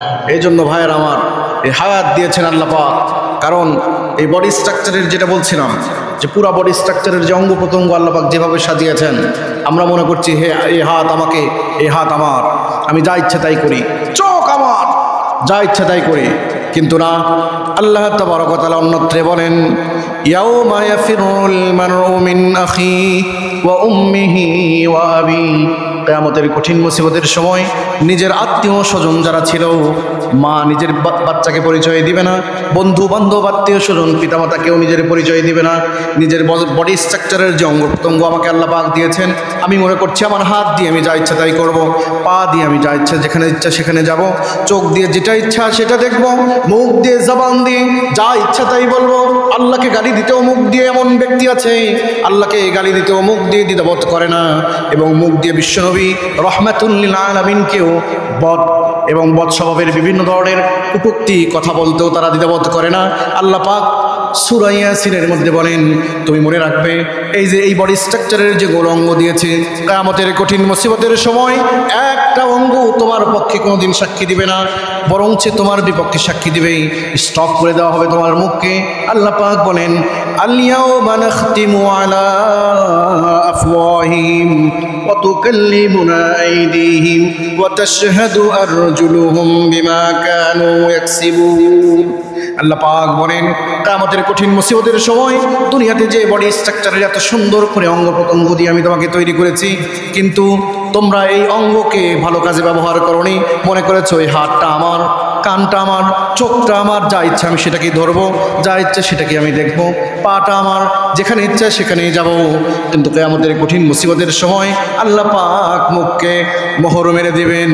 এই জন্য ভাইয়ের আমার, এই হায়াত দিয়েছেন আল্লাহ পাক। কারণ এই বডি স্ট্রাকচারের যেটা বলছিলাম, যে পুরা বডি স্ট্রাকচারের যে অঙ্গ প্রত্যঙ্গ আল্লাহ পাক যেভাবে সাজিয়েছেন, আমরা মনে করছি হে এই হাত আমাকে, এই হাত আমার, আমি যা ইচ্ছা তাই করি, চোখ আমার, যা ইচ্ছা তাই করি। কিন্তু না, আল্লাহ তাবারক ওয়া তাআলা অন্যত্রে বলেন, ইয়াউমা ইয়াফিরুল মারউ মিন আখিহি ওয়া উম্মিহি ওয়া আবিহি। কিয়ামতের কঠিন মুসিবতের সময় নিজের আত্মীয় স্বজন যারা ছিল, মা নিজের বাচ্চাকে পরিচয় দিবে না, বন্ধু বান্ধব আত্মীয় স্বজন পিতামাতা কেউ নিজের পরিচয় দিবে না। নিজের বডি স্ট্রাকচারের যে অঙ্গ প্রত্যঙ্গ আমাকে আল্লাহ পাক দিয়েছেন, আমি মনে করছি আমার হাত দিয়ে আমি যা ইচ্ছা তাই করব, পা দিয়ে আমি যা ইচ্ছা যেখানে ইচ্ছা সেখানে যাব, চোখ দিয়ে যেটা ইচ্ছা সেটা দেখব, মুখ দিয়ে জবান দিয়ে যা ইচ্ছা তাই বলবো। আল্লাহকে গালি দিতেও মুখ দিয়ে এমন ব্যক্তি আছে, আল্লাহকে গালি দিতেও মুখ দিয়ে দ্বিধাবোধ করে না, এবং মুখ দিয়ে বিশ্বনবী রহমাতুল লিল আলামিনকেও বদ এবং বদ স্বভাবের বিভিন্ন ধরনের কটূক্তি কথা বলতেও তারা দ্বিধাবোধ করে না। আল্লাহ পাক সূরা ইয়াসিনের মধ্যে বলেন, তুমি মনে রাখবে এই যে এই বডি স্ট্রাকচারের যে গোল অঙ্গ দিয়েছে, কিয়ামতের কঠিন মুসিবতের সময় একটা অঙ্গ তোমার পক্ষে কোনোদিন সাক্ষী দিবে না, বরঞ্চ তোমার বিপক্ষে সাক্ষী দিবে। স্টপ করে দেওয়া হবে তোমার মুখকে। আল্লাহ পাক বলেন, আল-ইয়াওমা নাখতিমু আলা আফওয়াহিহিম ওয়া তুকাল্লিমুনা আইদিহিম ওয়া তাশহাদু আরজুলুহুম বিমা কানু ইয়াকসিবুন। আল্লাহ পাক বলেন, কিয়ামতের কঠিন মুসিবতের সময় দুনিয়াতে যে বডি স্ট্রাকচারের এত সুন্দর করে অঙ্গ প্রত্যঙ্গ দিয়ে আমি তোমাকে তৈরি করেছি, কিন্তু তোমরা এই অঙ্গকে ভালো কাজে ব্যবহার করোনি। মনে করেছো এই হাতটা আমার, কানটা আমার, চোখটা আমার, যা ইচ্ছা আমি সেটাকেই ধরবো, যা ইচ্ছা সেটাকে আমি দেখবো, পাটা আমার, যেখানে ইচ্ছা সেখানেই যাব। কিন্তু কিয়ামতের কঠিন মুসিবতের সময় আল্লাহ পাক মুখকে মোহর মেরে দিবেন।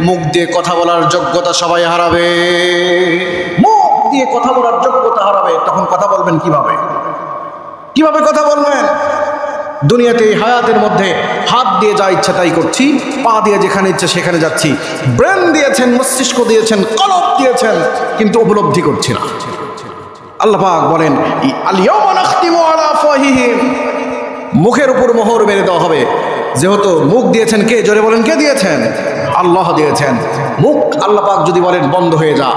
মুখ দিয়ে কথা বলার যোগ্যতা সবাই হারাবে, মুখ দিয়ে কথা বলার যোগ্যতা হারাবে। তখন কথা বলবেন কিভাবে? কিভাবে কথা বলবেন? দুনিয়াতে এই হায়াতের মধ্যে হাত দিয়ে যা ইচ্ছা তাই করছি, পা দিয়ে যেখানে ইচ্ছা সেখানে যাচ্ছি, ব্রেন দিয়েছেন, মস্তিষ্ক দিয়েছেন, কলব দিয়েছেন, কিন্তু উপলব্ধি করছি না। আল্লাহ পাক বলেন, আল-ইয়াওমা নাখতিমু আলা আফওয়াহিহিম, মুখের উপর মোহর মেরে দেওয়া হবে। যেহেতু মুখ দিয়েছেন কে? জোরে বলেন, কে দিয়েছেন? আল্লাহ দিয়েছেন। মুখ আল্লাহ পাক যদি বলেন বন্ধ হয়ে যা,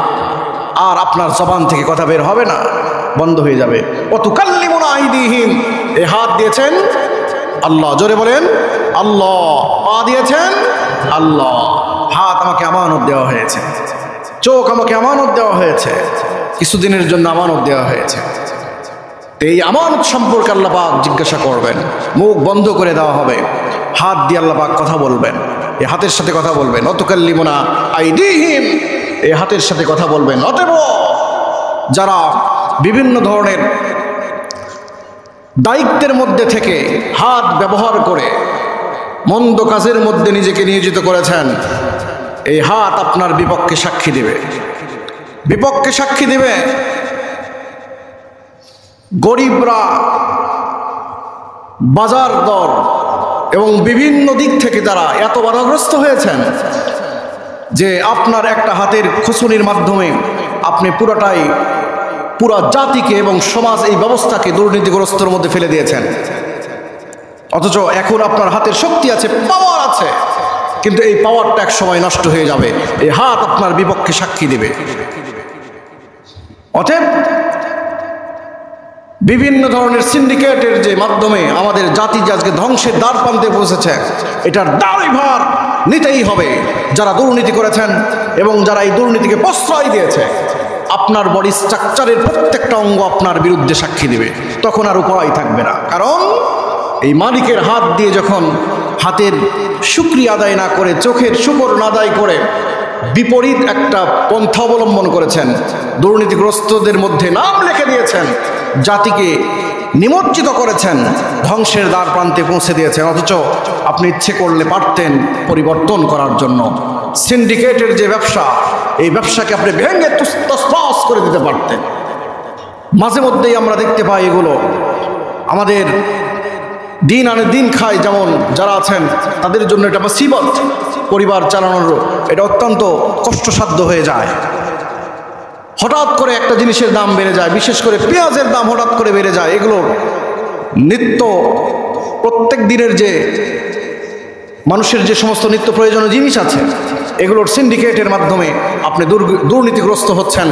আর আপনার জবান থেকে কথা বের হবে না, বন্ধ হয়ে যাবে। ওয়া তুকাল্লিমুনা আইদিহিম, এই হাত দিয়েছেন আল্লাহ, জোরে বলেন আল্লাহ। পা দিয়েছেন আল্লাহ। হাত আমাকে আমানত দেওয়া হয়েছে, চোখ আমাকে আমানত দেওয়া হয়েছে, কিছুদিনের জন্য আমানত দেওয়া হয়েছে। এই আমানত সম্পর্কে আল্লাহ পাক জিজ্ঞাসা করবেন। মুখ বন্ধ করে দেওয়া হবে, হাত দিয়ে আল্লাহ পাক কথা বলবেন, এই হাতের সাথে কথা বলবেন। ওয়া তুকাল্লিমুনা আইদিহিম, এই হাতের সাথে কথা বলবেন। অতএব যারা বিভিন্ন ধরনের দায়িত্বের মধ্যে থেকে হাত ব্যবহার করে মন্দ কাজের মধ্যে নিজেকে নিয়োজিত করেছেন, এই হাত আপনার বিপক্ষে সাক্ষী দেবে, বিপক্ষে সাক্ষী দেবে। গরিবরা বাজার দর এবং বিভিন্ন দিক থেকে তারা এত বাধাগ্রস্ত হয়েছেন যে আপনার একটা হাতের খুঁচুনির মাধ্যমে আপনি পুরা জাতিকে এবং সমাজ এই ব্যবস্থাকে দুর্নীতিগ্রস্তর মধ্যে ফেলে দিয়েছেন। অথচ এখন আপনার হাতের শক্তি আছে, পাওয়ার আছে, কিন্তু এই পাওয়ারটা এক সময় নষ্ট হয়ে যাবে। এই হাত আপনার বিপক্ষে সাক্ষী দেবে। অতএব বিভিন্ন ধরনের সিন্ডিকেটের যে মাধ্যমে আমাদের জাতি যে আজকে ধ্বংসের দ্বার প্রান্তে পৌঁছেছে, এটার দায়ভার নিতেই হবে যারা দুর্নীতি করেছেন এবং যারা এই দুর্নীতিকে প্রশ্রয় দিয়েছে। আপনার বডি স্ট্রাকচারের প্রত্যেকটা অঙ্গ আপনার বিরুদ্ধে সাক্ষী দেবে, তখন আর উপায় থাকবে না। কারণ এই মালিকের হাত দিয়ে যখন হাতের শুকরিয়া আদায় না করে, চোখের শুকর না আদায় করে বিপরীত একটা পন্থা অবলম্বন করেছেন, দুর্নীতিগ্রস্তদের মধ্যে নাম লিখে দিয়েছেন, জাতিকে নিমজ্জিত করেছেন, ধ্বংসের দ্বার প্রান্তে পৌঁছে দিয়েছেন। অথচ আপনি ইচ্ছে করলে পারতেন পরিবর্তন করার জন্য। সিন্ডিকেটের যে ব্যবসা, এই ব্যবসাকে আপনি ভেঙে তছনছ করে দিতে পারতেন। মাঝে মধ্যেই আমরা দেখতে পাই এগুলো আমাদের দিন আনে দিন খায়, যেমন যারা আছেন তাদের জন্য এটা মুসিবত, পরিবার চালানোর এটা অত্যন্ত কষ্টসাধ্য হয়ে যায়। হঠাৎ করে একটা জিনিসের দাম বেড়ে যায়, বিশেষ করে পেঁয়াজের দাম হঠাৎ করে বেড়ে যায়। এগুলো নিত্য প্রত্যেক দিনের যে মানুষের যে সমস্ত নিত্য প্রয়োজনীয় জিনিস আছে এগুলোর সিন্ডিকেটের মাধ্যমে আপনি দুর্নীতিগ্রস্ত হচ্ছেন।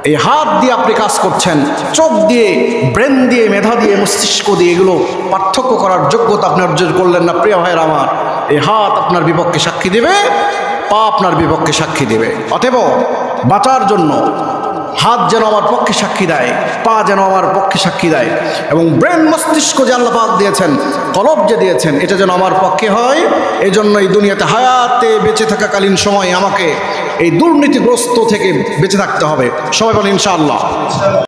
এই হাত দিয়ে আপনি কাজ করছেন, চোখ দিয়ে, ব্রেন দিয়ে, মেধা দিয়ে, মস্তিষ্ক দিয়ে এগুলো পার্থক্য করার যোগ্যতা আপনি অর্জন করলেন না। প্রিয় ভাইয়ের আমার, এই হাত আপনার বিপক্ষে সাক্ষী দেবে, পা আপনার বিপক্ষে সাক্ষী দেবে। অতএব বাঁচার জন্য হাত যেন আমার পক্ষে সাক্ষী দেয়, পা যেন আমার পক্ষে সাক্ষী দেয়, এবং ব্রেন মস্তিষ্ক যে আল্লাহ পাক দিয়েছেন, কলব যে দিয়েছেন, এটা যেন আমার পক্ষে হয়। এই জন্য এই দুনিয়াতে হায়াতে বেঁচে থাকাকালীন সময় আমাকে এই দুর্নীতিগ্রস্ত থেকে বেঁচে থাকতে হবে। সবাই বলেন ইনশাআল্লাহ।